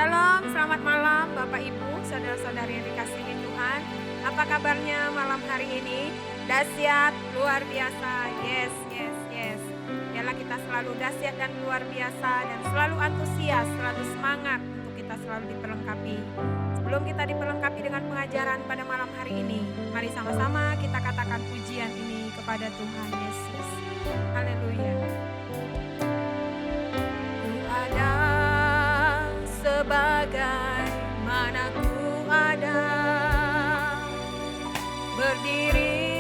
Shalom, selamat malam Bapak Ibu, saudara-saudari yang dikasihi Tuhan. Apa kabarnya malam hari ini? Dahsyat, luar biasa, yes, yes, yes. Biarlah kita selalu dahsyat dan luar biasa dan selalu antusias, selalu semangat untuk kita selalu diperlengkapi. Sebelum kita diperlengkapi dengan pengajaran pada malam hari ini, mari sama-sama kita katakan pujian ini kepada Tuhan Yesus. Haleluya. Ku ada sebagaimana ku ada, berdiri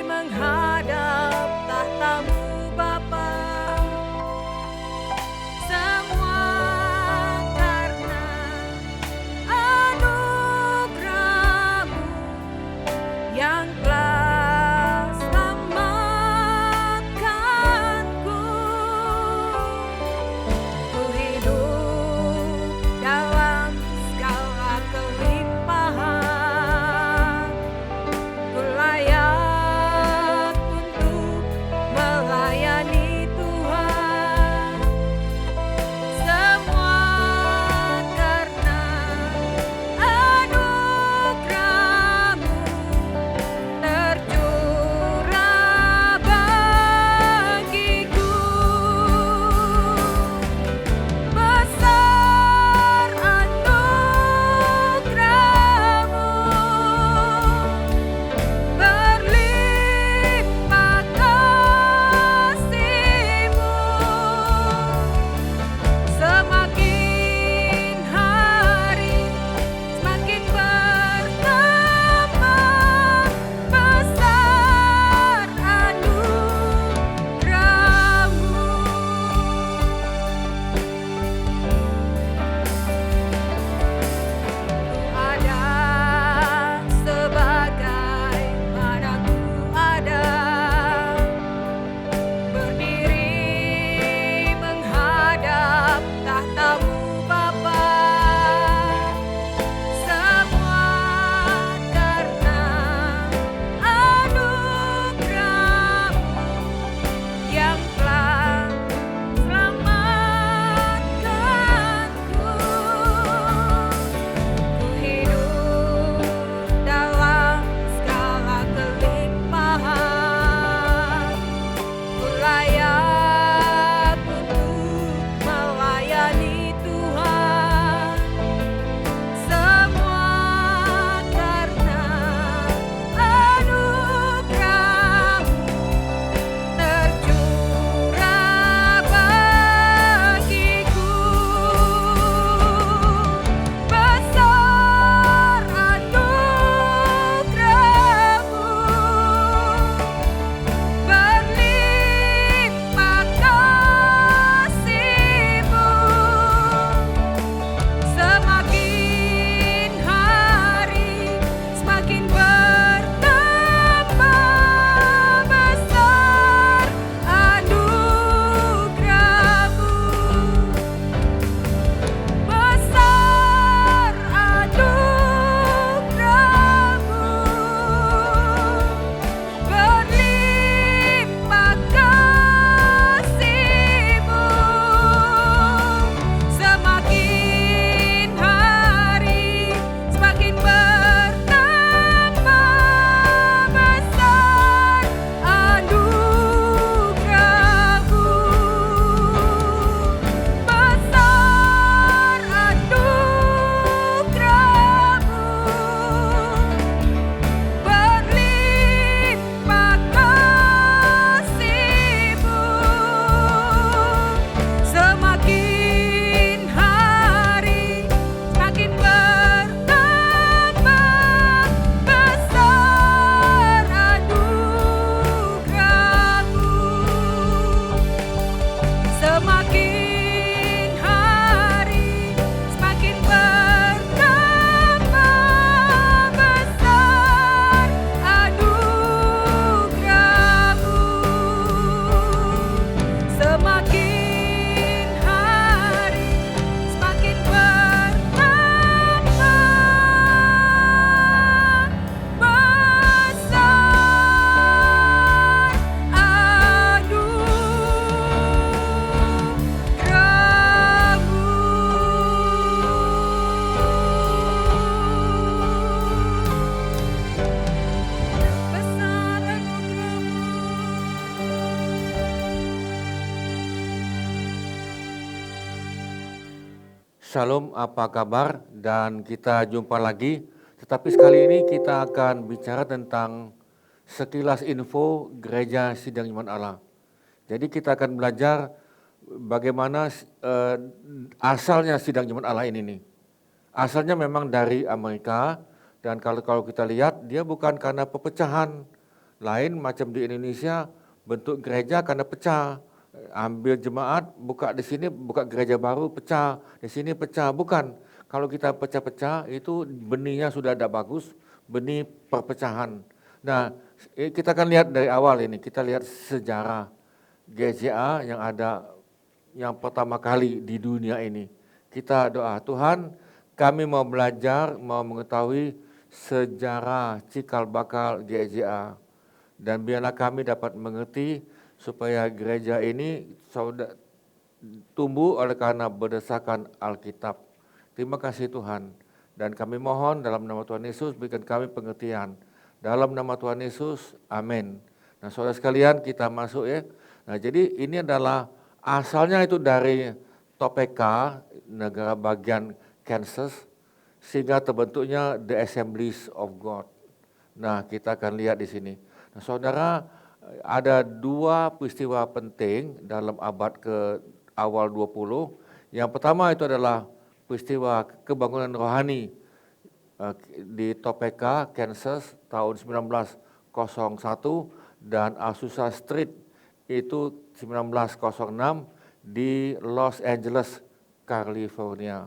menghadap tahtamu Bapa. Semua karena anugerah-Mu yang telah selamatkanku. Ku hidup dalam Shalom, apa kabar? Dan kita jumpa lagi. Tetapi sekali ini kita akan bicara tentang sekilas info Gereja Sidang Iman Allah. Jadi kita akan belajar bagaimana asalnya Sidang Iman Allah ini nih. Asalnya memang dari Amerika, dan kalau kita lihat dia bukan karena perpecahan lain macam di Indonesia, bentuk gereja karena pecah. Ambil jemaat, buka di sini, buka gereja baru, pecah. Di sini pecah, bukan. Kalau kita pecah-pecah, itu benihnya sudah ada bagus, benih perpecahan. Nah, kita akan lihat dari awal ini, kita lihat sejarah GCA yang ada yang pertama kali di dunia ini. Kita doa, Tuhan, kami mau belajar, mau mengetahui sejarah cikal bakal GCA. Dan biarlah kami dapat mengerti supaya gereja ini tumbuh oleh karena berdasarkan Alkitab. Terima kasih Tuhan. Dan kami mohon dalam nama Tuhan Yesus berikan kami pengertian. Dalam nama Tuhan Yesus, amin. Nah saudara sekalian kita masuk ya. Nah jadi ini adalah asalnya itu dari Topeka, negara bagian Kansas, sehingga terbentuknya The Assemblies of God. Nah kita akan lihat di sini. Nah saudara, ada dua peristiwa penting dalam abad ke awal 20. Yang pertama itu adalah peristiwa kebangunan rohani di Topeka, Kansas tahun 1901 dan Azusa Street itu 1906 di Los Angeles, California.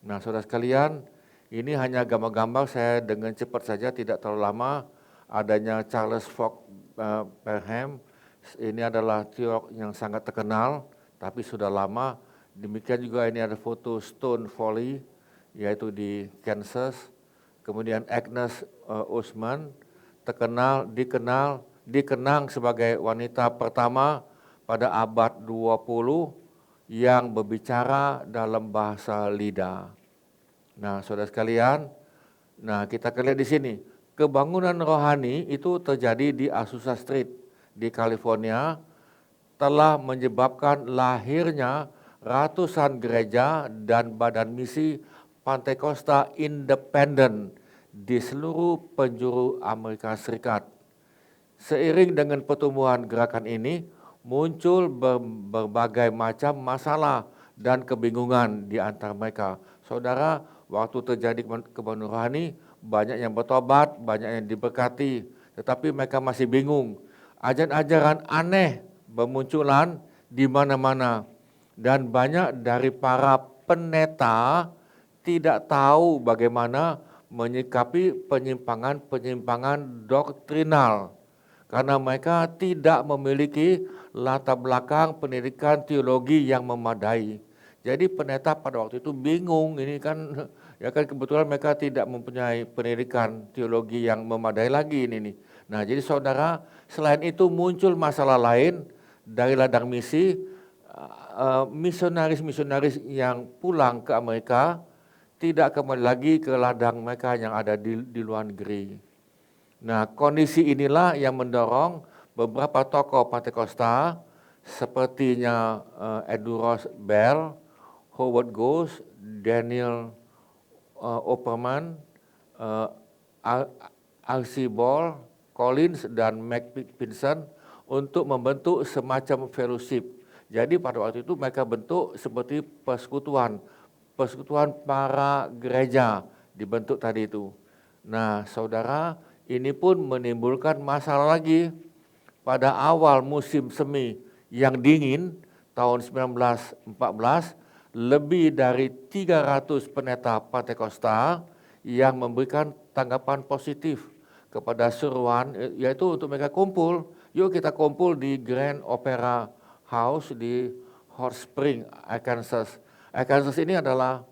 Nah saudara sekalian, ini hanya gambar-gambar saya dengan cepat saja, tidak terlalu lama. Adanya Charles Fox Parham, ini adalah teolog yang sangat terkenal, tapi sudah lama. Demikian juga ini ada foto Stone Foley, yaitu di Kansas. Kemudian Agnes Usman, dikenang sebagai wanita pertama pada abad 20 yang berbicara dalam bahasa lidah. Nah, saudara sekalian, nah kita akan lihat di sini. Kebangunan rohani itu terjadi di Azusa Street di California, telah menyebabkan lahirnya ratusan gereja dan badan misi Pantekosta independen di seluruh penjuru Amerika Serikat. Seiring dengan pertumbuhan gerakan ini, muncul berbagai macam masalah dan kebingungan di antara mereka. Saudara, waktu terjadi kebangunan rohani, banyak yang bertobat, banyak yang diberkati, tetapi mereka masih bingung. Ajaran-ajaran aneh bermunculan di mana-mana, dan banyak dari para pendeta tidak tahu bagaimana menyikapi penyimpangan-penyimpangan doktrinal, karena mereka tidak memiliki latar belakang pendidikan teologi yang memadai. Jadi pendeta pada waktu itu bingung, ini kan ya kan kebetulan mereka tidak mempunyai pendidikan teologi yang memadai lagi ini nih. Nah, jadi saudara, selain itu muncul masalah lain dari ladang misi, misionaris-misionaris yang pulang ke Amerika tidak kembali lagi ke ladang mereka yang ada di luar negeri. Nah, kondisi inilah yang mendorong beberapa tokoh Pantekosta sepertinya Andrew Ross Bell, Howard Ghost, Daniel Opperman, R.C. Ball, Collins, dan Mac Pinson untuk membentuk semacam fellowship. Jadi pada waktu itu mereka bentuk seperti persekutuan para gereja dibentuk tadi itu. Nah saudara, ini pun menimbulkan masalah lagi. Pada awal musim semi yang dingin tahun 1914, lebih dari 300 pendeta Pantekosta yang memberikan tanggapan positif kepada seruan, yaitu untuk mereka kumpul. Yuk kita kumpul di Grand Opera House di Hot Spring, Arkansas. Arkansas ini adalah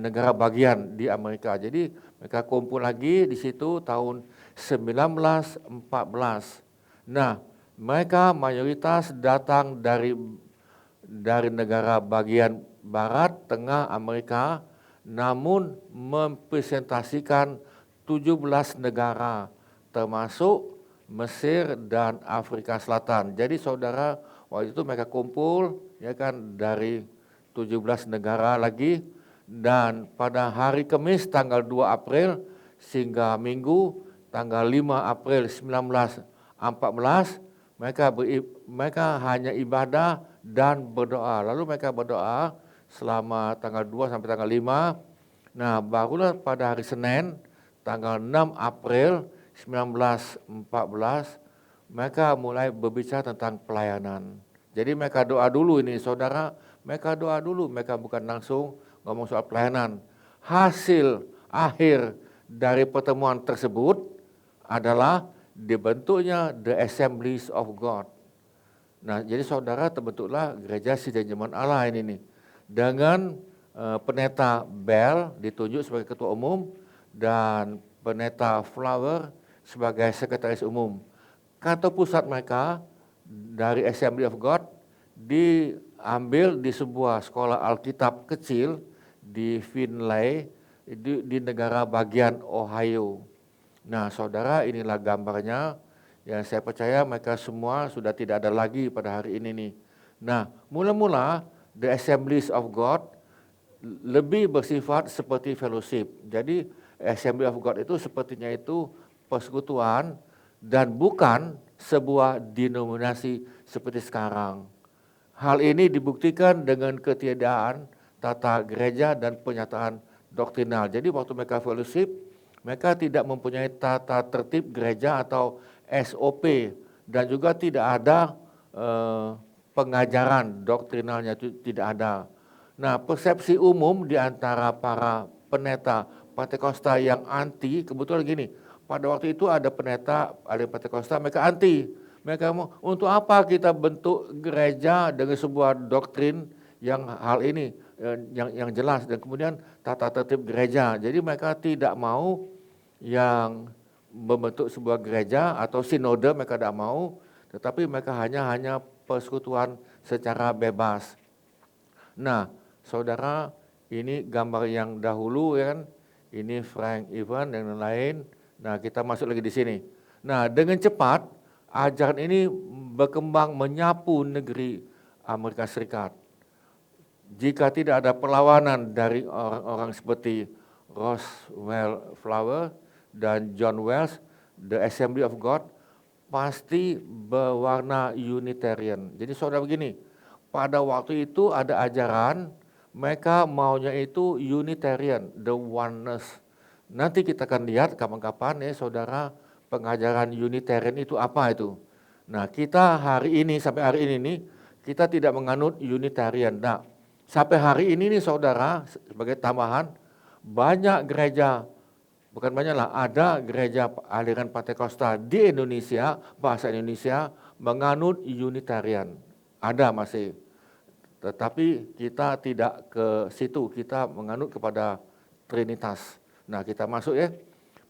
negara bagian di Amerika. Jadi mereka kumpul lagi di situ tahun 1914. Nah, mereka mayoritas datang dari negara bagian barat, tengah Amerika, namun mempresentasikan 17 negara, termasuk Mesir dan Afrika Selatan. Jadi saudara, waktu itu mereka kumpul ya kan dari 17 negara lagi, dan pada hari Kamis tanggal 2 April sehingga Minggu tanggal 5 April 1914 mereka hanya ibadah dan berdoa. Lalu mereka berdoa selama tanggal 2 sampai tanggal 5. Nah, barulah pada hari Senin tanggal 6 April 1914 mereka mulai berbicara tentang pelayanan. Jadi mereka doa dulu ini saudara, mereka doa dulu, mereka bukan langsung ngomong soal pelayanan. Hasil akhir dari pertemuan tersebut adalah dibentuknya The Assemblies of God. Nah, jadi saudara terbentuklah gereja sidang jemaat Allah ini nih. Dengan pendeta Bell ditunjuk sebagai ketua umum dan pendeta Flower sebagai sekretaris umum. Kantor pusat mereka dari Assembly of God diambil di sebuah sekolah Alkitab kecil di Findlay di negara bagian Ohio. Nah, saudara, inilah gambarnya yang saya percaya mereka semua sudah tidak ada lagi pada hari ini nih. Nah, mula-mula The Assemblies of God lebih bersifat seperti fellowship. Jadi Assembly of God itu sepertinya itu persekutuan dan bukan sebuah denominasi seperti sekarang. Hal ini dibuktikan dengan ketiadaan tata gereja dan pernyataan doktrinal. Jadi waktu mereka fellowship, mereka tidak mempunyai tata tertib gereja atau SOP dan juga tidak ada pengajaran doktrinalnya, itu tidak ada. Nah, persepsi umum di antara para pendeta Pentakosta yang anti, kebetulan gini, pada waktu itu ada pendeta ahli Pentakosta, mereka anti. Mereka mau, untuk apa kita bentuk gereja dengan sebuah doktrin yang hal ini, yang jelas, dan kemudian tata tertib gereja. Jadi mereka tidak mau yang membentuk sebuah gereja atau sinode, mereka tidak mau, tetapi mereka hanya persekutuan secara bebas. Nah, saudara, ini gambar yang dahulu ya kan, ini Frank Evan dan lain-lain. Nah, kita masuk lagi di sini. Nah, dengan cepat ajaran ini berkembang menyapu negeri Amerika Serikat. Jika tidak ada perlawanan dari orang-orang seperti Roswell Flower dan John Wells, The Assembly of God pasti berwarna Unitarian. Jadi saudara begini, pada waktu itu ada ajaran mereka maunya itu Unitarian, the oneness. Nanti kita akan lihat kapan-kapan ya saudara, pengajaran Unitarian itu apa itu. Nah, kita hari ini sampai hari ini nih kita tidak menganut Unitarian. Nah, sampai hari ini nih saudara, sebagai tambahan, banyak gereja, bukan banyak lah, ada gereja aliran Pentakosta di Indonesia, bahasa Indonesia menganut Unitarian. Ada masih. Tetapi kita tidak ke situ, kita menganut kepada Trinitas. Nah, kita masuk ya.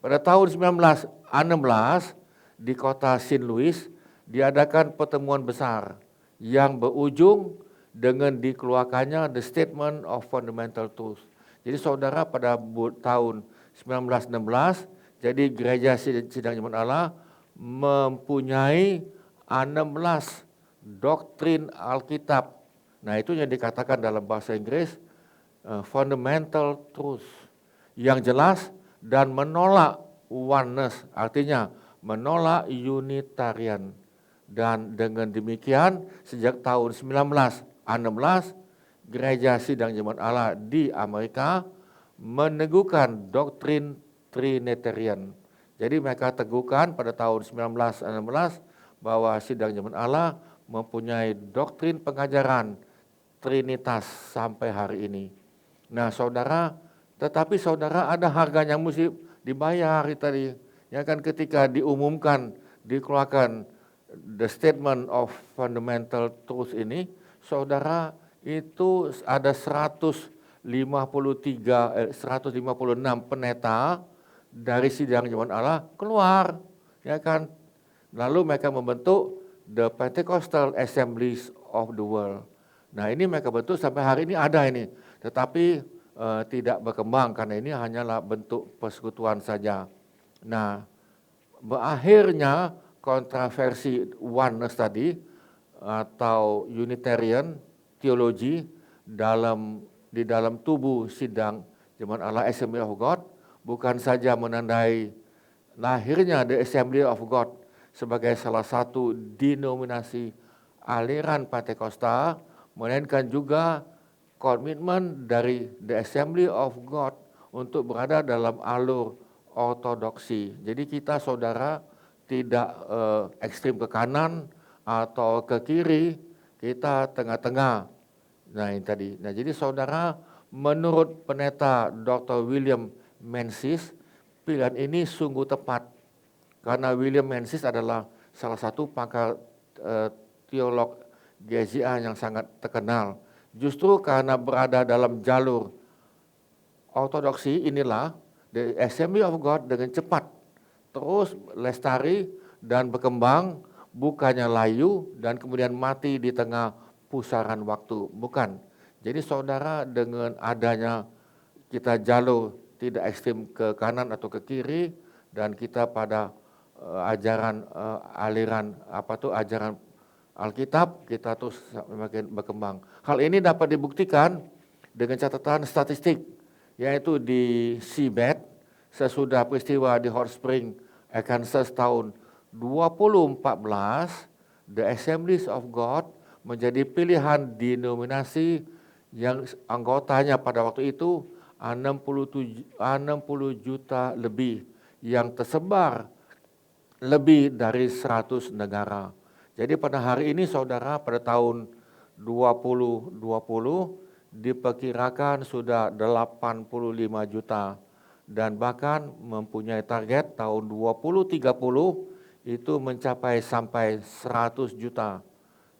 Pada tahun 1916 di kota St. Louis diadakan pertemuan besar yang berujung dengan dikeluarkannya The Statement of Fundamental Truth. Jadi saudara, pada tahun 1916, jadi gereja sidang jemaat Allah mempunyai 16 doktrin Alkitab. Nah, itu yang dikatakan dalam bahasa Inggris fundamental truth yang jelas dan menolak oneness, artinya menolak Unitarian. Dan dengan demikian sejak tahun 1916 gereja sidang jemaat Allah di Amerika meneguhkan doktrin Trinitarian. Jadi mereka teguhkan pada tahun 1916 bahwa sidang jemaat Allah mempunyai doktrin pengajaran Trinitas sampai hari ini. Nah saudara, tetapi saudara ada harganya yang mesti dibayar tadi. Ya kan, ketika diumumkan, dikeluarkan The Statement of Fundamental Truth ini, saudara, itu ada 156 pendeta dari sidang jemaat Allah keluar, ya kan. Lalu mereka membentuk The Pentecostal Assemblies of the World. Nah, ini mereka bentuk sampai hari ini ada ini, tetapi tidak berkembang karena ini hanyalah bentuk persekutuan saja. Nah, berakhirnya kontroversi oneness tadi atau Unitarian teologi dalam di dalam tubuh sidang Jemaat Allah Assembly of God bukan saja menandai lahirnya The Assembly of God sebagai salah satu denominasi aliran Pentakosta, melainkan juga komitmen dari The Assembly of God untuk berada dalam alur ortodoksi. Jadi kita saudara tidak ekstrim ke kanan atau ke kiri, kita tengah-tengah. Nah ini tadi. Nah jadi saudara, menurut pendeta Dr. William Menzies, pilihan ini sungguh tepat karena William Menzies adalah salah satu pakar teolog GZA yang sangat terkenal. Justru karena berada dalam jalur ortodoksi inilah The Assembly of God dengan cepat terus lestari dan berkembang, bukannya layu dan kemudian mati di tengah pusaran waktu. Bukan. Jadi saudara, dengan adanya kita jalur tidak ekstrim ke kanan atau ke kiri dan kita pada ajaran aliran ajaran Alkitab, kita terus semakin berkembang. Hal ini dapat dibuktikan dengan catatan statistik, yaitu di Seabed sesudah peristiwa di Hot Spring, Arkansas tahun 2014, The Assemblies of God menjadi pilihan denominasi yang anggotanya pada waktu itu 60 juta lebih yang tersebar lebih dari 100 negara. Jadi pada hari ini saudara, pada tahun 2020 diperkirakan sudah 85 juta dan bahkan mempunyai target tahun 2030 itu mencapai sampai 100 juta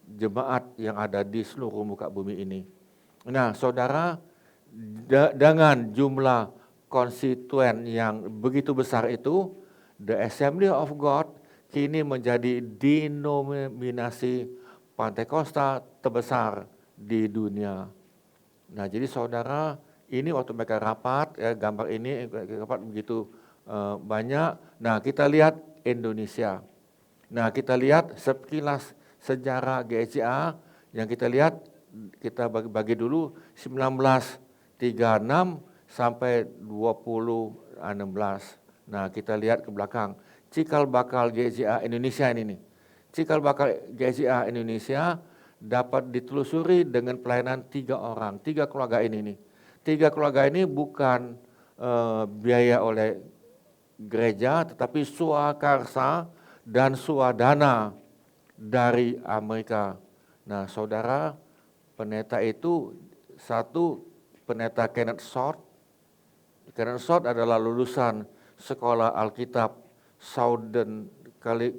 jemaat yang ada di seluruh muka bumi ini. Nah saudara, dengan jumlah konstituen yang begitu besar itu, The Assembly of God kini menjadi denominasi Pentakosta terbesar di dunia. Nah jadi saudara, ini waktu mereka rapat, ya, gambar ini rapat begitu banyak. Nah kita lihat Indonesia. Nah kita lihat sekilas sejarah GSCA yang kita lihat, kita bagi dulu 1936 sampai 2016. Nah kita lihat ke belakang. Cikal bakal GSCA Indonesia ini nih. Cikal bakal GSCA Indonesia dapat ditelusuri dengan pelayanan 3 orang, 3 keluarga ini nih. 3 keluarga ini bukan biaya oleh gereja, tetapi swakarsa dan swadana dari Amerika. Nah saudara, pendeta itu satu, pendeta Kenneth Short. Kenneth Short adalah lulusan sekolah Alkitab Southern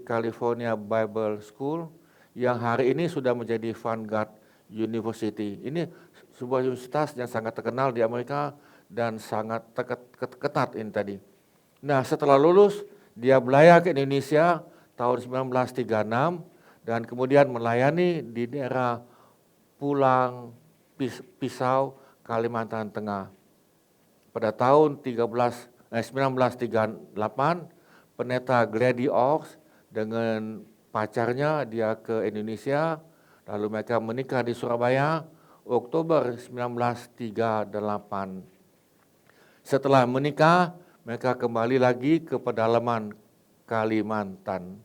California Bible School yang hari ini sudah menjadi Vanguard University. Ini sebuah universitas yang sangat terkenal di Amerika dan sangat ketat ini tadi. Nah setelah lulus, dia belayar ke Indonesia tahun 1936 dan kemudian melayani di daerah Pulang Pisau, Kalimantan Tengah. Pada tahun 1938, pendeta Glady Oaks dengan pacarnya dia ke Indonesia, lalu mereka menikah di Surabaya Oktober 1938. Setelah menikah, mereka kembali lagi ke pedalaman Kalimantan.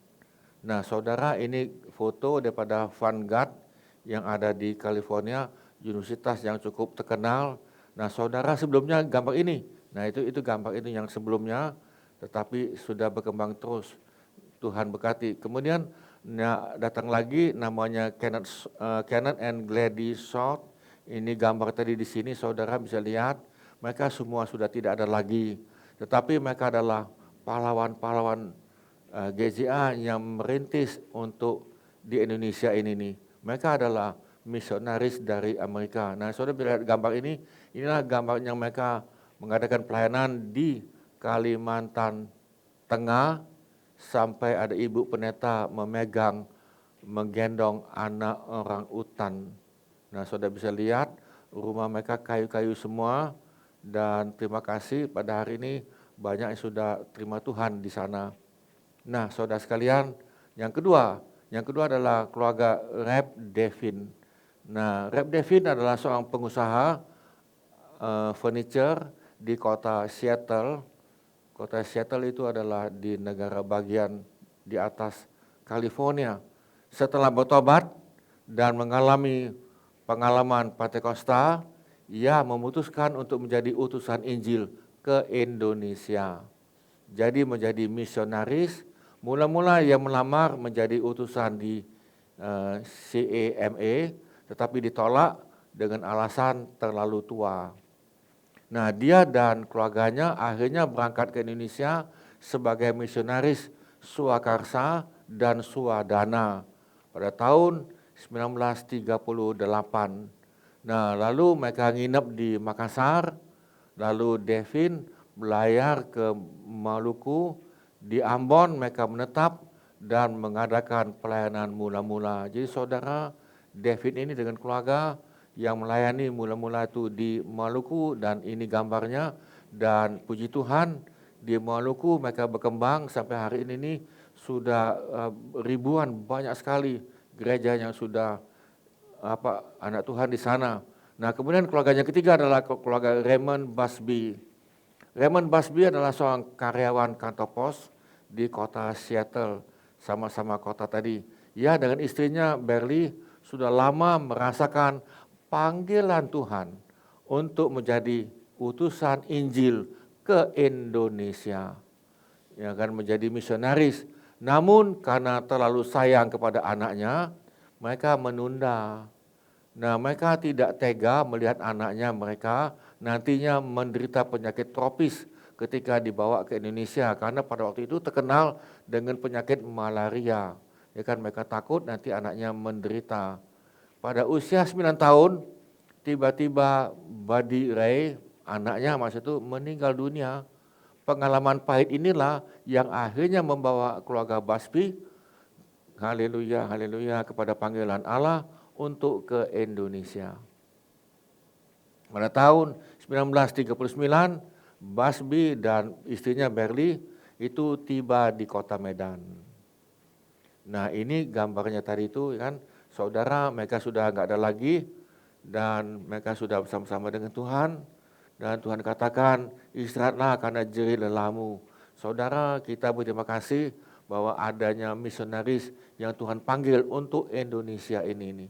Nah saudara, ini foto daripada Vanguard yang ada di California, universitas yang cukup terkenal. Nah saudara, sebelumnya gambar ini, nah itu gambar ini yang sebelumnya, tetapi sudah berkembang terus. Tuhan berkati. Kemudian datang lagi namanya Kenneth and Glady Short. Ini gambar tadi di sini saudara bisa lihat. Mereka semua sudah tidak ada lagi. Tetapi mereka adalah pahlawan-pahlawan GZA yang merintis untuk di Indonesia ini nih. Mereka adalah misionaris dari Amerika. Nah saudara bisa lihat gambar ini. Inilah gambar yang mereka mengadakan pelayanan di Kalimantan Tengah sampai ada ibu pendeta menggendong anak orang utan. Nah saudara bisa lihat rumah mereka kayu-kayu semua dan terima kasih pada hari ini banyak yang sudah terima Tuhan di sana. Nah saudara sekalian, yang kedua adalah keluarga Reb Devin. Nah Reb Devin adalah seorang pengusaha furniture di kota Seattle. Kota Seattle itu adalah di negara bagian di atas California. Setelah bertobat dan mengalami pengalaman Pentakosta, ia memutuskan untuk menjadi utusan Injil ke Indonesia. Jadi menjadi misionaris. Mula-mula ia melamar menjadi utusan di CAMA, tetapi ditolak dengan alasan terlalu tua. Nah, dia dan keluarganya akhirnya berangkat ke Indonesia sebagai misionaris swakarsa dan swadana pada tahun 1938. Nah, lalu mereka nginep di Makassar, lalu Devin belayar ke Maluku, di Ambon mereka menetap dan mengadakan pelayanan mula-mula. Jadi saudara, David ini dengan keluarga yang melayani mula-mula itu di Maluku, dan ini gambarnya. Dan puji Tuhan, di Maluku mereka berkembang sampai hari ini sudah ribuan, banyak sekali gereja yang sudah anak Tuhan di sana. Nah, kemudian keluarganya ketiga adalah keluarga Raymond Busby. Raymond Busby adalah seorang karyawan kantor pos di kota Seattle, sama-sama kota tadi. Ia dengan istrinya Berly sudah lama merasakan panggilan Tuhan untuk menjadi utusan Injil ke Indonesia, ya kan, menjadi misionaris. Namun karena terlalu sayang kepada anaknya, mereka menunda. Nah, mereka tidak tega melihat anaknya mereka nantinya menderita penyakit tropis ketika dibawa ke Indonesia, karena pada waktu itu terkenal dengan penyakit malaria. Ya kan, mereka takut nanti anaknya menderita. Pada usia 9 tahun, tiba-tiba Buddy Ray, anaknya masa itu meninggal dunia. Pengalaman pahit inilah yang akhirnya membawa keluarga Busby, haleluya, haleluya, kepada panggilan Allah untuk ke Indonesia. Pada tahun 1939, Busby dan istrinya Berly itu tiba di kota Medan. Nah, ini gambarnya tadi itu kan, saudara, mereka sudah enggak ada lagi dan mereka sudah bersama-sama dengan Tuhan, dan Tuhan katakan, istirahatlah karena jerih lelahmu. Saudara, kita berterima kasih bahwa adanya misionaris yang Tuhan panggil untuk Indonesia ini.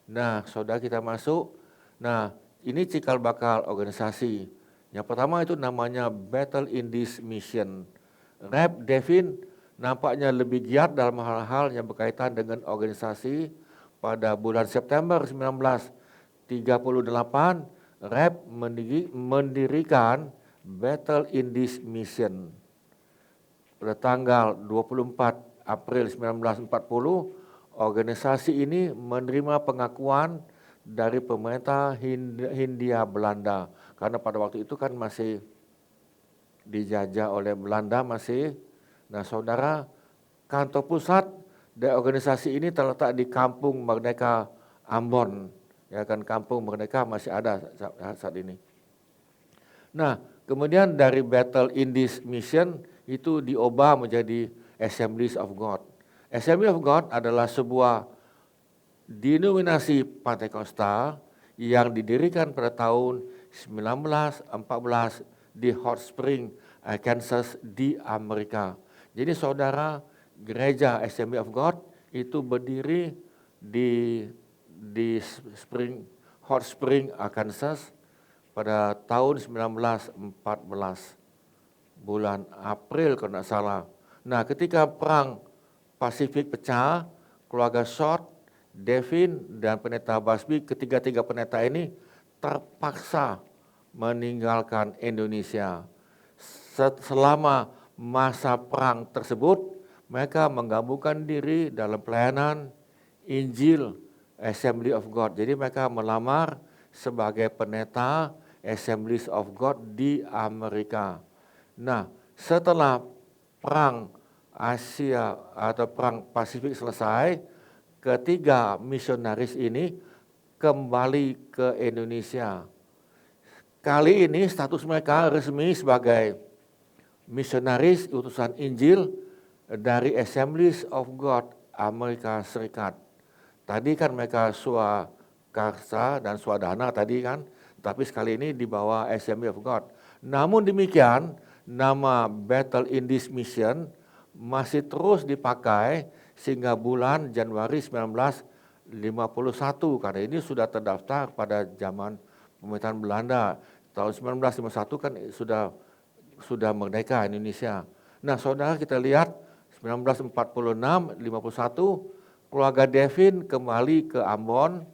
Nah, saudara, kita masuk. Nah, ini cikal bakal organisasi. Yang pertama itu namanya Battle Indies Mission. Rep Devin nampaknya lebih giat dalam hal-hal yang berkaitan dengan organisasi. Pada bulan September 1938, Rep mendirikan Battle Indies Mission. Pada tanggal 24 April 1940, organisasi ini menerima pengakuan dari pemerintah Hindia Belanda, karena pada waktu itu kan masih dijajah oleh Belanda masih. Nah, saudara, kantor pusat dari organisasi ini terletak di Kampung Merdeka Ambon, ya kan, Kampung Merdeka masih ada saat ini. Nah, kemudian dari Battle Indies Mission itu diubah menjadi Assemblies of God. Assembly of God adalah sebuah denominasi Pentakosta yang didirikan pada tahun 1914 di Hot Spring, Kansas di Amerika. Jadi saudara, gereja Assembly of God itu berdiri di Hot Spring, Kansas pada tahun 1914, bulan April kalau tidak salah. Nah, ketika perang Pasifik pecah, keluarga Short, Devin, dan pendeta Busby, ketiga-tiga pendeta ini terpaksa meninggalkan Indonesia. Selama masa perang tersebut, mereka menggabungkan diri dalam pelayanan Injil Assembly of God. Jadi mereka melamar sebagai pendeta Assemblies of God di Amerika. Nah, setelah perang Asia atau perang Pasifik selesai, ketiga misionaris ini kembali ke Indonesia. Kali ini status mereka resmi sebagai misionaris utusan Injil dari Assemblies of God Amerika Serikat. Tadi kan mereka swakarsa dan swadana tadi kan, tapi sekali ini di bawah Assembly of God. Namun demikian, nama Battle in this Mission masih terus dipakai sehingga bulan Januari 1951, karena ini sudah terdaftar pada zaman pemerintahan Belanda. Tahun 1951 kan sudah merdeka Indonesia. Nah, saudara, kita lihat 1946, 51, keluarga Devin kembali ke Ambon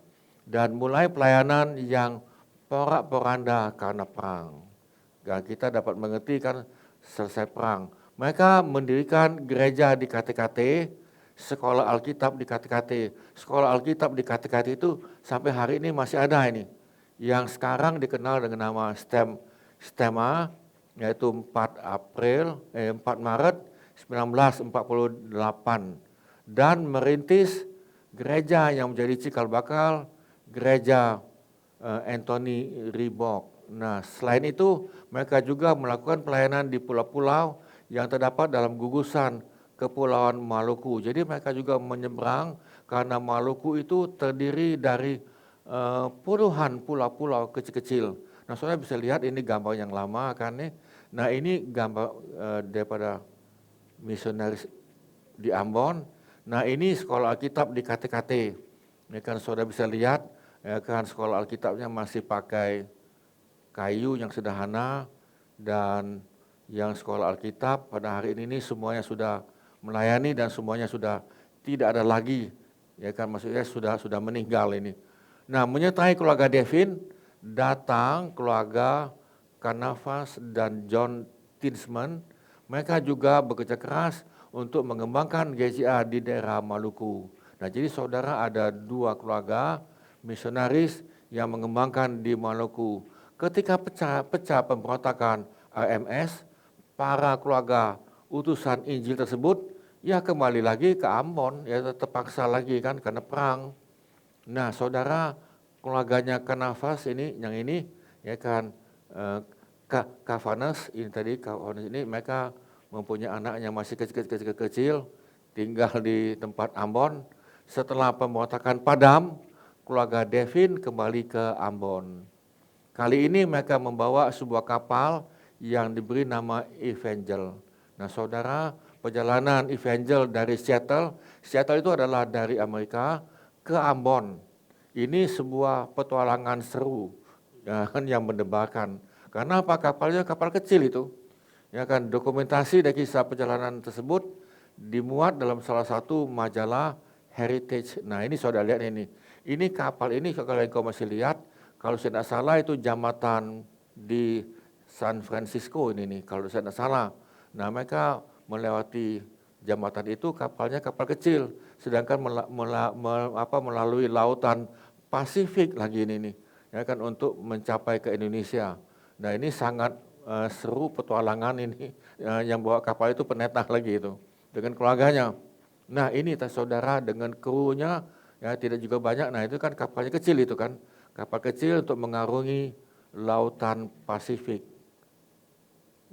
dan mulai pelayanan yang porak-poranda karena perang. Dan kita dapat mengerti kan selesai perang. Mereka mendirikan gereja di KTKT, sekolah Alkitab di KTKT. Sekolah Alkitab di KTKT itu sampai hari ini masih ada ini. Yang sekarang dikenal dengan nama STEMA, yaitu 4 Maret 1948. Dan merintis gereja yang menjadi cikal bakal, gereja Anthony Ribok. Nah, selain itu mereka juga melakukan pelayanan di pulau-pulau yang terdapat dalam gugusan Kepulauan Maluku. Jadi mereka juga menyeberang karena Maluku itu terdiri dari puluhan pulau-pulau kecil-kecil. Nah, saudara bisa lihat ini gambar yang lama kan nih. Nah, ini gambar daripada misionaris di Ambon. Nah, ini sekolah Alkitab di KTKT. Ini kan saudara bisa lihat, ya kan sekolah Alkitabnya masih pakai kayu yang sederhana, dan yang sekolah Alkitab pada hari ini semuanya sudah melayani dan semuanya sudah tidak ada lagi, ya kan, maksudnya sudah meninggal ini. Nah, menyertai keluarga Devin datang keluarga Kanavas dan John Tinsman. Mereka juga bekerja keras untuk mengembangkan GCA di daerah Maluku. Nah, jadi saudara, ada 2 keluarga misionaris yang mengembangkan di Maluku. Ketika pecah pemberontakan AMS, para keluarga utusan Injil tersebut ya kembali lagi ke Ambon, ya terpaksa lagi kan karena perang. Nah, saudara, keluarganya Kanavas ini, yang ini ya kan, Kavanas ini tadi, Kavanas ini mereka mempunyai anak yang masih kecil, tinggal di tempat Ambon. Setelah pemberontakan padam, keluarga Devin kembali ke Ambon. Kali ini mereka membawa sebuah kapal yang diberi nama Evangel. Nah, saudara, perjalanan Evangel dari Seattle itu adalah dari Amerika ke Ambon. Ini sebuah petualangan seru, ya kan, yang mendebarkan. Karena apa? Kapalnya kapal kecil itu. Ya kan, dokumentasi dari kisah perjalanan tersebut dimuat dalam salah satu majalah Heritage. Nah, ini saudara lihat ini. Ini kapal ini, kalau kau masih lihat, kalau saya tidak salah itu jambatan di San Francisco ini nih, kalau saya tidak salah. Nah, mereka melewati jambatan itu, kapalnya kapal kecil, sedangkan melalui lautan Pasifik lagi ini nih, ya kan, untuk mencapai ke Indonesia. Nah, ini sangat seru petualangan ini, yang bawa kapal itu pendeta lagi itu dengan keluarganya. Nah, ini saudara, dengan krunya ya tidak juga banyak. Nah, itu kan kapalnya kecil itu kan, kapal kecil untuk mengarungi lautan Pasifik.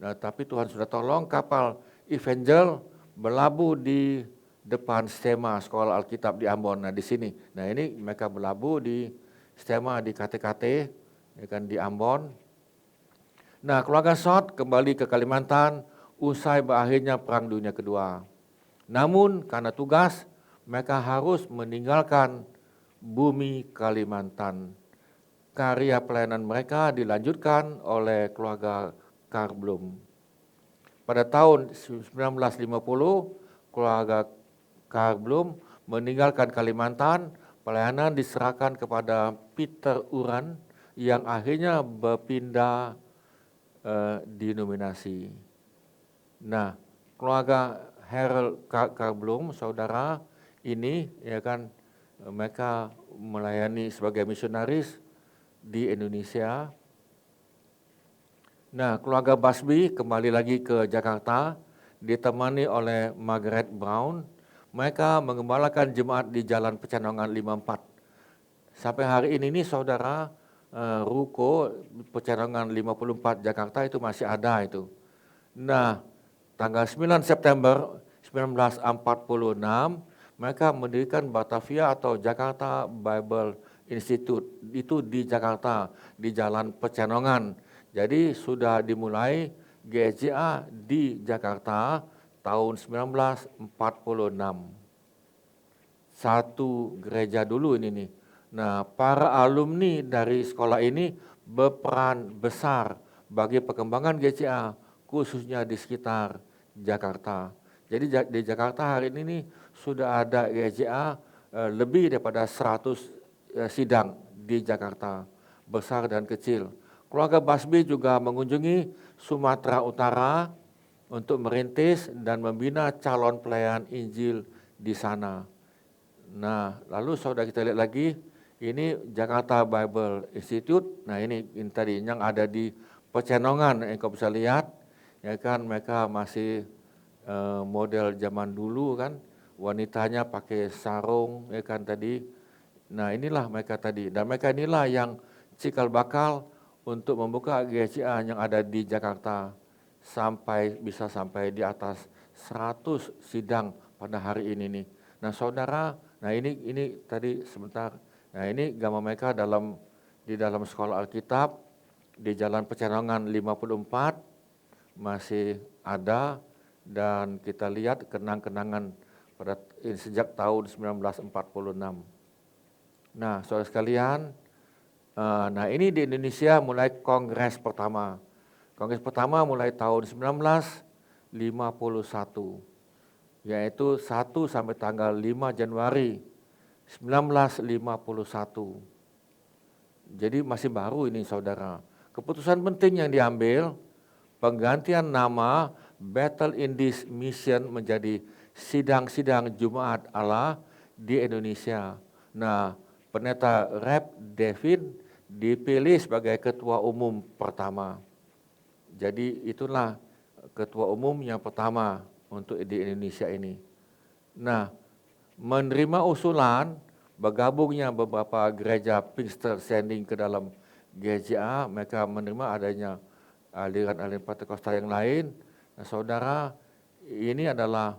Nah, tapi Tuhan sudah tolong, kapal Evangel berlabuh di depan STEMA, sekolah Alkitab di Ambon. Nah, di sini. Nah, ini mereka berlabuh di STEMA di KTKT, ya kan, di Ambon. Nah, keluarga Short kembali ke Kalimantan usai berakhirnya Perang Dunia Kedua. Namun karena tugas, mereka harus meninggalkan bumi Kalimantan. Karya pelayanan mereka dilanjutkan oleh keluarga Karblum. Pada tahun 1950, keluarga Karblum meninggalkan Kalimantan, pelayanan diserahkan kepada Peter Uran yang akhirnya berpindah denominasi. Nah, keluarga Harold Karblum, saudara, ini ya kan, mereka melayani sebagai misionaris di Indonesia. Nah, keluarga Basby kembali lagi ke Jakarta, ditemani oleh Margaret Brown. Mereka mengembalakan jemaat di Jalan Pecenongan 54. Sampai hari ini nih saudara, ruko Pecenongan 54 Jakarta itu masih ada itu. Nah, tanggal 9 September 1946, mereka mendirikan Batavia atau Jakarta Bible Institute itu di Jakarta, di Jalan Pecenongan. Jadi sudah dimulai GSJA di Jakarta tahun 1946. Satu gereja dulu ini nih. Nah, para alumni dari sekolah ini berperan besar bagi perkembangan GCA, khususnya di sekitar Jakarta. Jadi di Jakarta hari ini nih, sudah ada GCA lebih daripada 100 sidang di Jakarta, besar dan kecil. Keluarga Basbi juga mengunjungi Sumatera Utara untuk merintis dan membina calon pelayan Injil di sana. Nah, lalu saudara kita lihat lagi, ini Jakarta Bible Institute. Nah, ini tadi yang ada di Pecenongan, yang kau bisa lihat, ya kan, mereka masih model zaman dulu kan, wanitanya pakai sarung, ya kan tadi. Nah, inilah mereka tadi, dan mereka inilah yang cikal bakal untuk membuka GCA yang ada di Jakarta bisa sampai di atas 100 sidang pada hari ini nih. Nah, saudara, nah ini tadi sebentar. Nah, ini gambar mereka di dalam sekolah Alkitab di Jalan Pecenongan 54 masih ada, dan kita lihat kenang-kenangan sejak tahun 1946. Nah, saudara sekalian, nah ini di Indonesia mulai kongres pertama. Kongres pertama mulai tahun 1951. Yaitu 1 sampai tanggal 5 Januari 1951. Jadi masih baru ini saudara. Keputusan penting yang diambil, penggantian nama Battle in this Mission menjadi Sidang-sidang Jumat Allah di Indonesia. Nah, Pendeta Rep David dipilih sebagai ketua umum pertama. Jadi itulah ketua umum yang pertama untuk di Indonesia ini. Nah, menerima usulan bergabungnya beberapa gereja Pingster sending ke dalam GJA, mereka menerima adanya aliran-aliran Pentakosta yang lain. Nah, saudara, ini adalah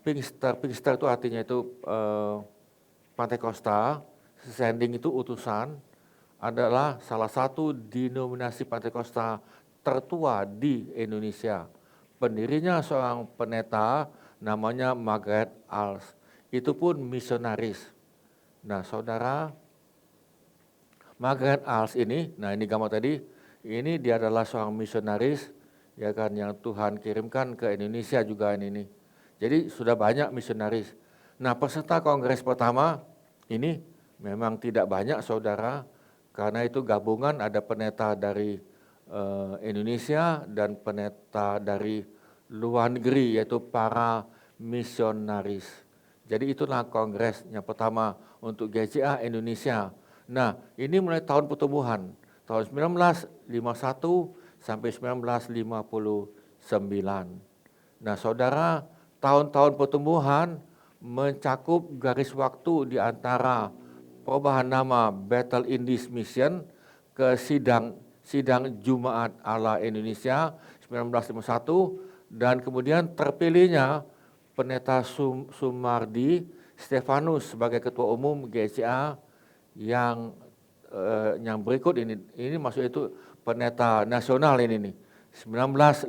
Pingster itu artinya itu Pentakosta, sending itu utusan, adalah salah satu denominasi Pentakosta tertua di Indonesia. Pendirinya seorang pendeta namanya Margaret Als. Itu pun misionaris. Nah, saudara, Margaret Als ini, nah ini gambar tadi, ini dia adalah seorang misionaris, ya kan, yang Tuhan kirimkan ke Indonesia juga ini. Jadi sudah banyak misionaris. Nah, peserta kongres pertama ini memang tidak banyak saudara, karena itu gabungan ada pendeta dari Indonesia dan pendeta dari luar negeri, yaitu para misionaris. Jadi itulah kongres yang pertama untuk GCA Indonesia. Nah, ini mulai tahun pertumbuhan, tahun 1951 sampai 1959. Nah, saudara, tahun-tahun pertumbuhan mencakup garis waktu di antara perubahan nama Battle in this Mission ke sidang Jumat Allah Indonesia 1951, dan kemudian terpilihnya Pendeta Sumardi Stefanus sebagai ketua umum GCA yang berikut ini maksud itu pendeta nasional ini nih 1959,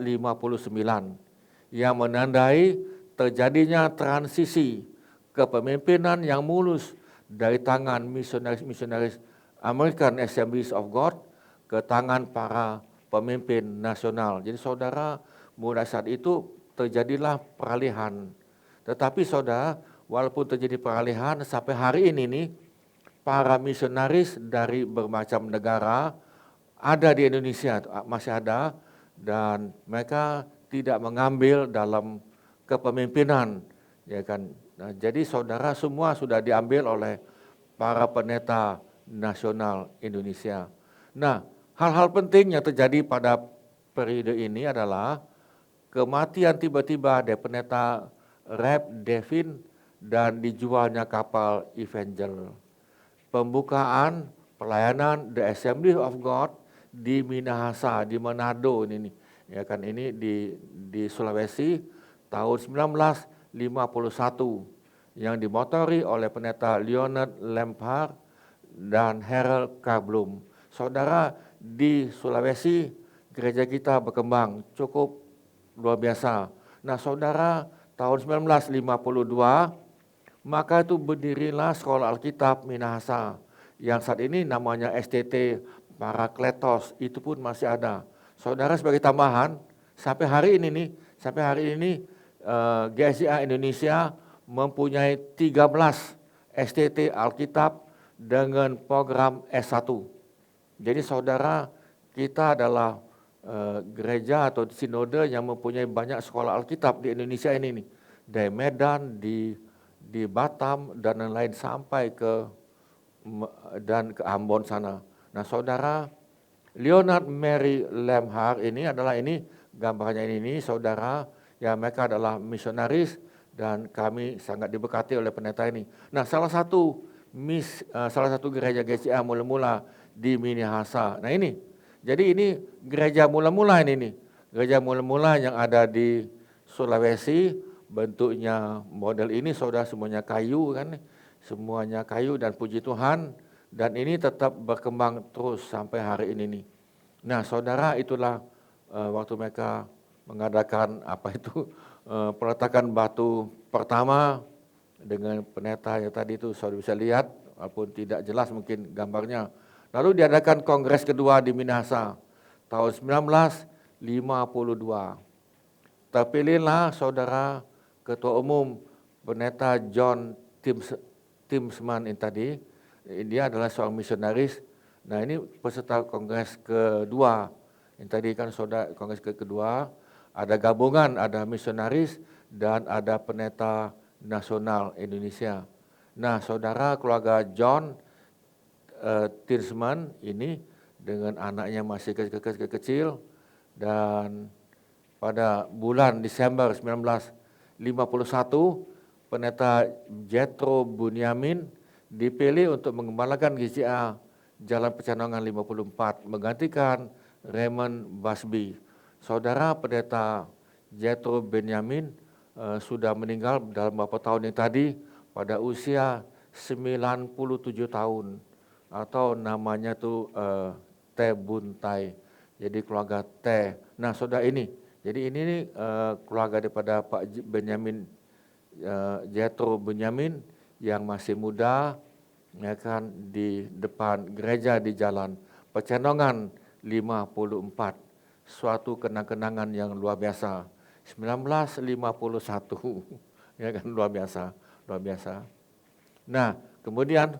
yang menandai terjadinya transisi kepemimpinan yang mulus dari tangan misionaris American Assemblies of God ke tangan para pemimpin nasional. Jadi saudara, mulai saat itu terjadilah peralihan. Tetapi saudara, walaupun terjadi peralihan sampai hari ini nih, para misionaris dari bermacam negara ada di Indonesia, masih ada, dan mereka tidak mengambil dalam kepemimpinan, ya kan. Nah, jadi saudara, semua sudah diambil oleh para pendeta nasional Indonesia. Nah, hal-hal penting yang terjadi pada periode ini adalah kematian tiba-tiba dari pendeta Rep Devin dan dijualnya kapal Evangel. Pembukaan pelayanan The Assembly of God di Minahasa, di Manado ini, ya kan, ini di Sulawesi tahun 1951 yang dimotori oleh pendeta Leonard Lampard dan Harold K. Bloom. Saudara, di Sulawesi gereja kita berkembang cukup luar biasa. Nah saudara, tahun 1952 maka itu berdirilah Sekolah Alkitab Minahasa yang saat ini namanya STT Parakletos, itu pun masih ada. Saudara, sebagai tambahan, sampai hari ini GSIA Indonesia mempunyai 13 STT Alkitab dengan program S1. Jadi saudara, kita adalah gereja atau sinode yang mempunyai banyak sekolah Alkitab di Indonesia ini nih. Dari Medan, di Batam dan lain-lain sampai ke Ambon sana. Nah saudara, Leonard Mary Lemhar ini gambarnya ini saudara, ya mereka adalah misionaris dan kami sangat diberkati oleh pendeta ini. Nah salah satu gereja GCA mula-mula di Minahasa. Nah jadi ini gereja mula-mula ini gereja mula-mula yang ada di Sulawesi, bentuknya model ini saudara, semuanya kayu kan, semuanya kayu dan puji Tuhan, dan ini tetap berkembang terus sampai hari ini nih. Nah saudara, itulah waktu mereka mengadakan peletakan batu pertama dengan pendeta yang tadi itu saudara bisa lihat, walaupun tidak jelas mungkin gambarnya. Lalu diadakan kongres kedua di Minahasa tahun 1952. Terpilihlah saudara Ketua Umum Pendeta John Timsman ini tadi. Dia adalah seorang misionaris. Nah ini peserta kongres kedua. Yang tadi kan saudara kongres kedua, ada gabungan, ada misionaris dan ada pendeta nasional Indonesia. Nah saudara, keluarga John Timsman ini dengan anaknya masih kecil, dan pada bulan Desember 1951 pendeta Jethro Bunyamin dipilih untuk mengembalakan GCA Jalan Pecenongan 54 menggantikan Raymond Busby. Saudara, pendeta Jethro Bunyamin sudah meninggal dalam beberapa tahun yang tadi pada usia 97 tahun, atau namanya tuh T Buntai. Jadi keluarga T. Nah saudara, jadi ini keluarga daripada Pak Benyamin, Jethro Benyamin yang masih muda, ya kan, di depan gereja di Jalan Pecenongan 54. Suatu kenang-kenangan yang luar biasa. 1951, ya kan, luar biasa. Nah kemudian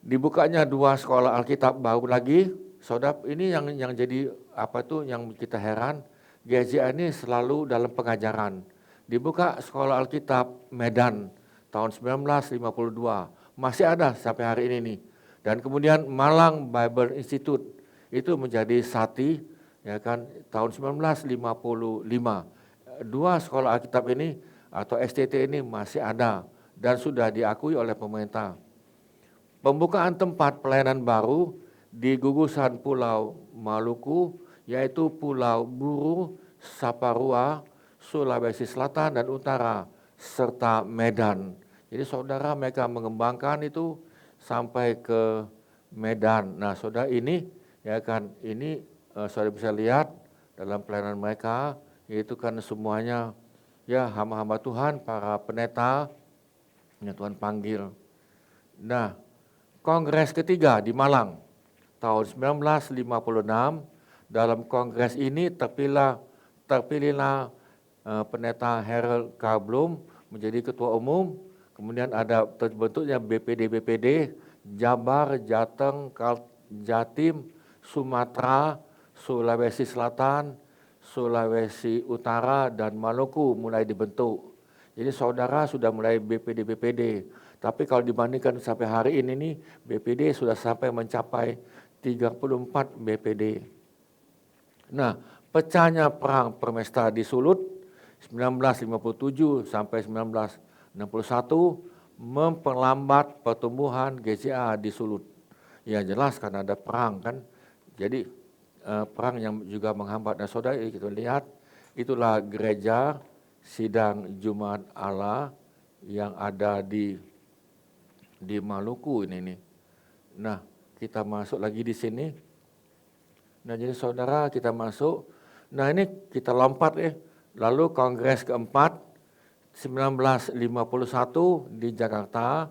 dibukanya 2 sekolah Alkitab baru lagi. Saudara, ini yang jadi yang kita heran, GSIA ini selalu dalam pengajaran. Dibuka sekolah Alkitab Medan tahun 1952, masih ada sampai hari ini nih. Dan kemudian Malang Bible Institute itu menjadi Sati, ya kan, tahun 1955. 2 sekolah Alkitab ini atau STT ini masih ada dan sudah diakui oleh pemerintah. Pembukaan tempat pelayanan baru di gugusan Pulau Maluku, yaitu Pulau Buru, Saparua, Sulawesi Selatan dan Utara, serta Medan. Jadi saudara, mereka mengembangkan itu sampai ke Medan. Nah saudara, ini ya kan, ini saudara bisa lihat dalam pelayanan mereka, yaitu kan semuanya ya hamba-hamba Tuhan, para pendeta yang Tuhan panggil. Nah, kongres ketiga di Malang tahun 1956, dalam kongres ini terpilihlah pendeta Harold K. Bloom menjadi ketua umum. Kemudian ada terbentuknya BPD Jabar, Jateng, Jatim, Sumatera, Sulawesi Selatan, Sulawesi Utara, dan Maluku mulai dibentuk. Jadi saudara, sudah mulai BPD. Tapi kalau dibandingkan sampai hari ini nih, BPD sudah sampai mencapai 34 BPD. Nah, pecahnya perang Permesta di Sulut 1957 sampai 1961 memperlambat pertumbuhan GCA di Sulut. Ya jelas karena ada perang kan. Jadi perang yang juga menghambat. Nah saudara, kita lihat itulah gereja Sidang Jumat Allah yang ada di Maluku ini nih. Nah, kita masuk lagi di sini. Nah, jadi saudara kita masuk. Nah, ini kita lompat ya. Lalu Kongres keempat 1951 di Jakarta,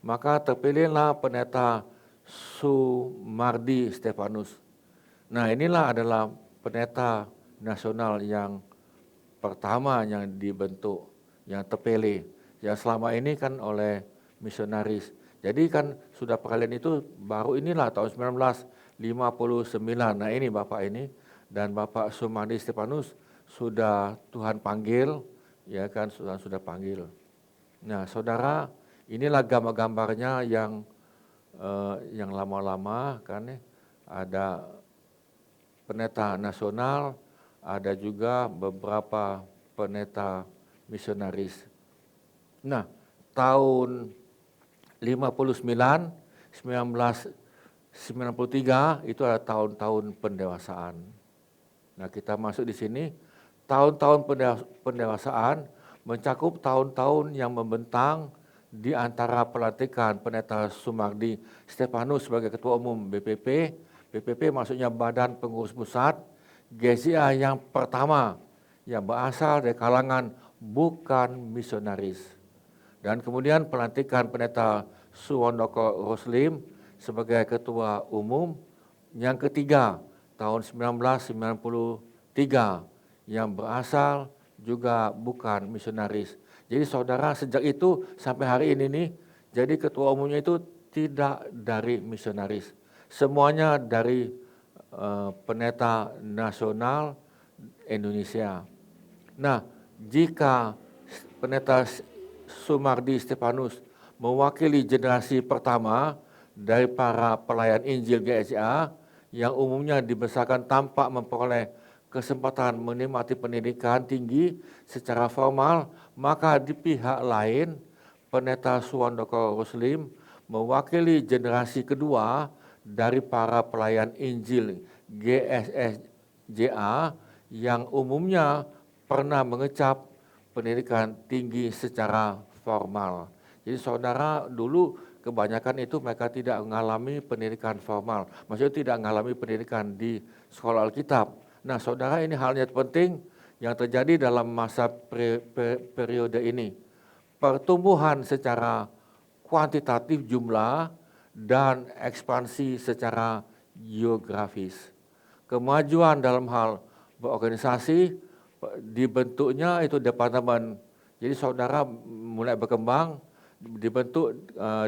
maka terpilihlah pendeta Sumardi Stefanus. Nah, inilah adalah pendeta nasional yang pertama yang dibentuk, yang terpilih. Yang selama ini kan oleh misionaris. Jadi kan sudah peralihan itu baru inilah tahun 1959. Nah, ini Bapak ini dan Bapak Sumardi Stefanus sudah Tuhan panggil, ya kan, sudah panggil. Nah, saudara, inilah gambar-gambarnya yang lama-lama kan ya. Ada pendeta nasional, ada juga beberapa pendeta misionaris. Nah, tahun 59, 1993 itu adalah tahun-tahun pendewasaan. Nah, kita masuk di sini, tahun-tahun pendewasaan mencakup tahun-tahun yang membentang di antara pelantikan pendeta Sumardi Stefanus sebagai Ketua Umum BPP. BPP maksudnya Badan Pengurus Pusat, GSIA yang pertama yang berasal dari kalangan bukan misionaris. Dan kemudian pelantikan pendeta Suwandoko Roslim sebagai Ketua Umum. Yang ketiga, tahun 1993 yang berasal juga bukan misionaris. Jadi saudara, sejak itu sampai hari ini nih, jadi ketua umumnya itu tidak dari misionaris. Semuanya dari pendeta nasional Indonesia. Nah, jika pendeta Sumardi Stefanus mewakili generasi pertama dari para pelayan Injil GSIA yang umumnya dibesarkan tanpa memperoleh kesempatan menikmati pendidikan tinggi secara formal, maka di pihak lain pendeta Suwandoko Roslim mewakili generasi kedua dari para pelayan Injil GSSJA yang umumnya pernah mengecap pendidikan tinggi secara formal. Jadi saudara, dulu kebanyakan itu mereka tidak mengalami pendidikan formal. Maksudnya tidak mengalami pendidikan di sekolah Alkitab. Nah saudara, ini halnya penting yang terjadi dalam masa periode ini. Pertumbuhan secara kuantitatif jumlah dan ekspansi secara geografis. Kemajuan dalam hal berorganisasi, dibentuknya itu departemen. Jadi saudara mulai berkembang, dibentuk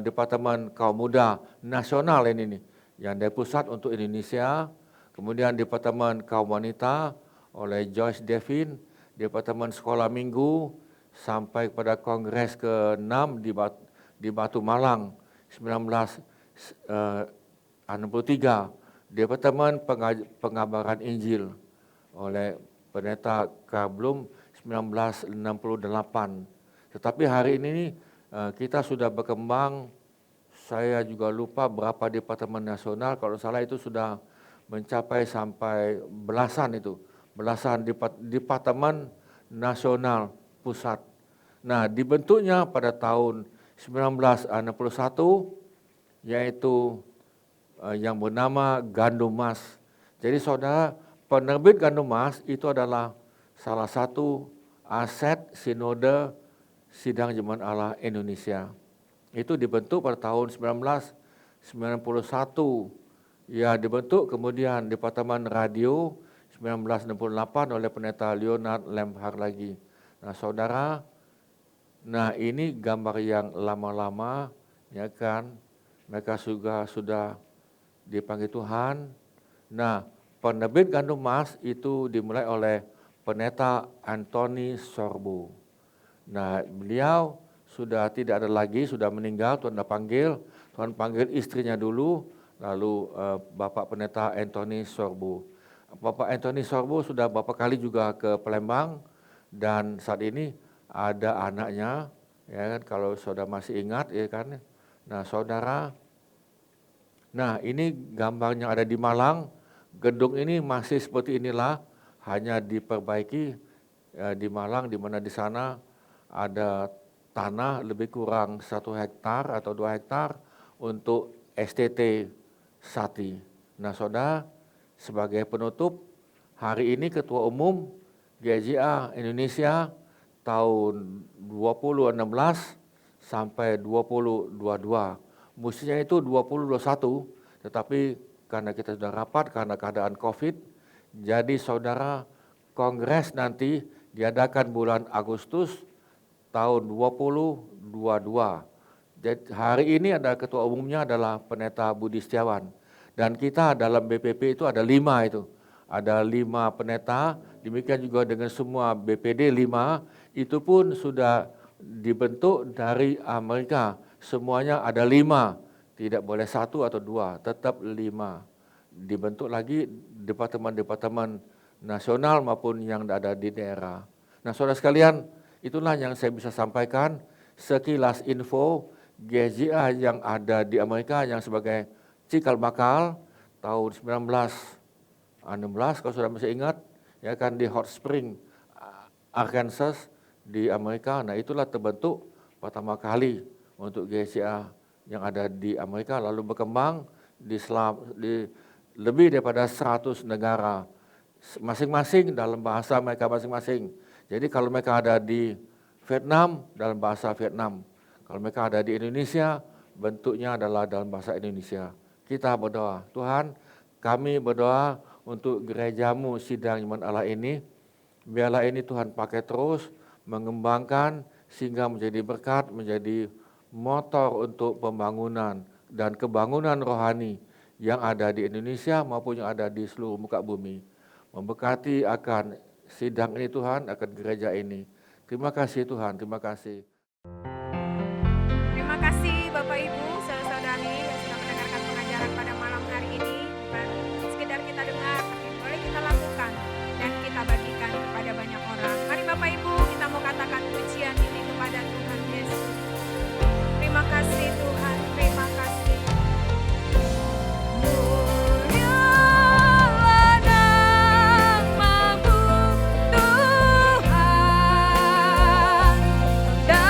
Departemen Kaum Muda Nasional ini nih, yang dari pusat untuk Indonesia, kemudian Departemen Kaum Wanita oleh Joyce Devin, Departemen Sekolah Minggu, sampai pada Kongres ke-6 di Batu Malang 1963, Departemen Pengabaran Injil oleh pendeta Karblum 1968. Tetapi hari ini kita sudah berkembang, saya juga lupa berapa departemen nasional, kalau salah itu sudah mencapai sampai belasan departemen nasional pusat. Nah, dibentuknya pada tahun 1961, yaitu yang bernama Gandum Mas. Jadi saudara, penerbit Gandum Mas itu adalah salah satu aset sinode Sidang Jemaat Allah Indonesia. Itu dibentuk pada tahun 1991. Ya, dibentuk kemudian Departemen Radio 1968 oleh pendeta Leonard Lemhar lagi. Nah, saudara, nah ini gambar yang lama-lama, ya kan? Mereka juga sudah dipanggil Tuhan. Nah, penerbit Gandum Mas itu dimulai oleh pendeta Anthony Sorbo. Nah, beliau sudah tidak ada lagi, sudah meninggal. Tuhan panggil istrinya dulu, lalu Bapak Pendeta Anthony Sorbo. Bapak Anthony Sorbo sudah beberapa kali juga ke Palembang, dan saat ini ada anaknya, ya kan, kalau saudara masih ingat, ya kan. Nah, saudara, nah ini gambarnya ada di Malang. Gedung ini masih seperti inilah, hanya diperbaiki di Malang, di mana di sana ada tanah lebih kurang 1 hektar atau 2 hektar untuk STT Sati. Nah saudara, sebagai penutup, hari ini Ketua Umum GJA Indonesia tahun 2016 sampai 2022. Mestinya itu 2021, tetapi karena kita sudah rapat karena keadaan COVID, jadi saudara, kongres nanti diadakan bulan Agustus tahun 2022. Jadi hari ini ada ketua umumnya adalah Pendeta Budi Setiawan. Dan kita dalam BPP itu ada 5 itu. Ada 5 pendeta, demikian juga dengan semua BPD 5, itu pun sudah dibentuk dari Amerika. Semuanya ada 5, tidak boleh 1 atau 2, tetap 5. Dibentuk lagi departemen-departemen nasional maupun yang ada di daerah. Nah saudara sekalian, itulah yang saya bisa sampaikan sekilas info GJA yang ada di Amerika yang sebagai cikal bakal tahun 1916 kalau sudah masih ingat, ya kan, di Hot Spring, Arkansas di Amerika. Nah itulah terbentuk pertama kali untuk GJA yang ada di Amerika, lalu berkembang di lebih daripada 100 negara, masing-masing dalam bahasa mereka masing-masing. Jadi kalau mereka ada di Vietnam, dalam bahasa Vietnam. Kalau mereka ada di Indonesia, bentuknya adalah dalam bahasa Indonesia. Kita berdoa, Tuhan, kami berdoa untuk gerejamu sidang iman Allah ini, biarlah ini Tuhan pakai terus, mengembangkan sehingga menjadi berkat, menjadi motor untuk pembangunan dan kebangunan rohani yang ada di Indonesia maupun yang ada di seluruh muka bumi. Memberkati akan sidang ini Tuhan, akan gereja ini. Terima kasih Tuhan, terima kasih. Terima kasih Bapak Ibu, saudara-saudari yang sudah mendengarkan pengajaran pada malam hari ini. Bukan sekedar kita dengar, tapi boleh kita lakukan dan kita bagikan kepada banyak orang. Mari Bapak Ibu, kita mau katakan pujian ini kepada Tuhan Yesus. Terima kasih Tuhan, terima kasih. Mulialah namamu Tuhan, dan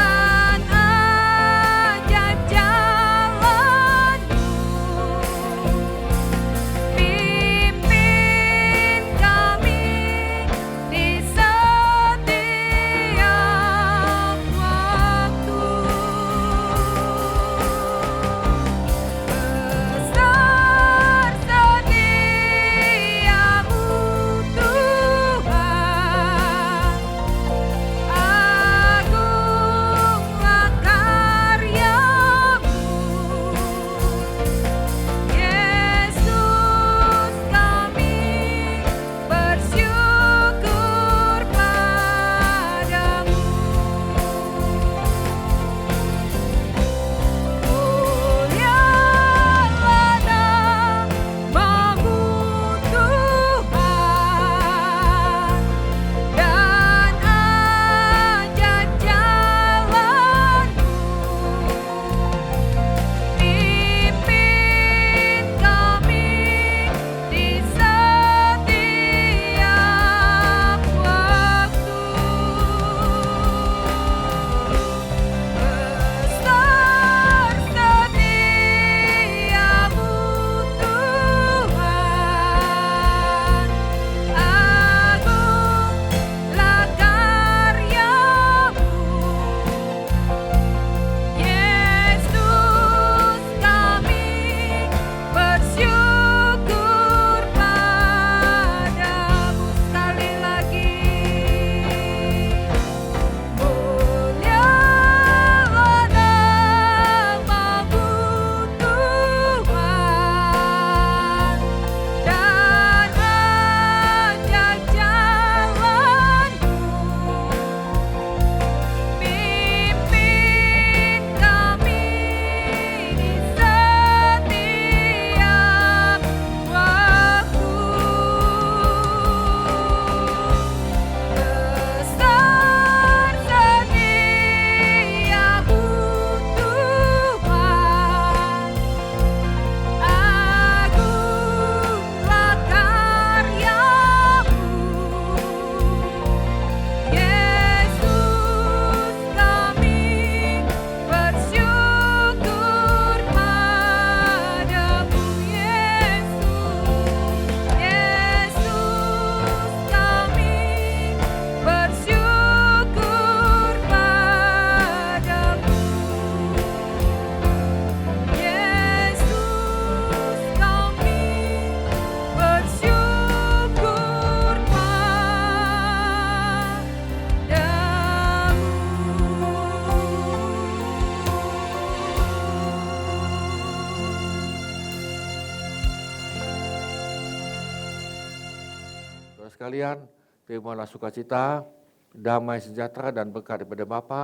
Saudara sekalian, terimalah sukacita, damai sejahtera dan berkat daripada Bapa,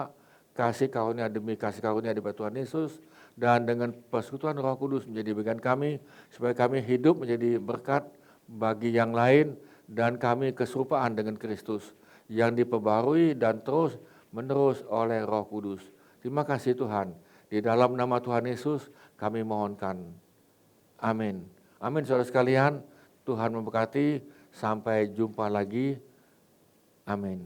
kasih karunia demi kasih karunia daripada Tuhan Yesus, dan dengan persekutuan Roh Kudus menjadi bagian kami, supaya kami hidup menjadi berkat bagi yang lain, dan kami keserupaan dengan Kristus, yang diperbarui dan terus menerus oleh Roh Kudus. Terima kasih Tuhan, di dalam nama Tuhan Yesus kami mohonkan. Amin. Amin saudara sekalian, Tuhan memberkati, sampai jumpa lagi. Amin.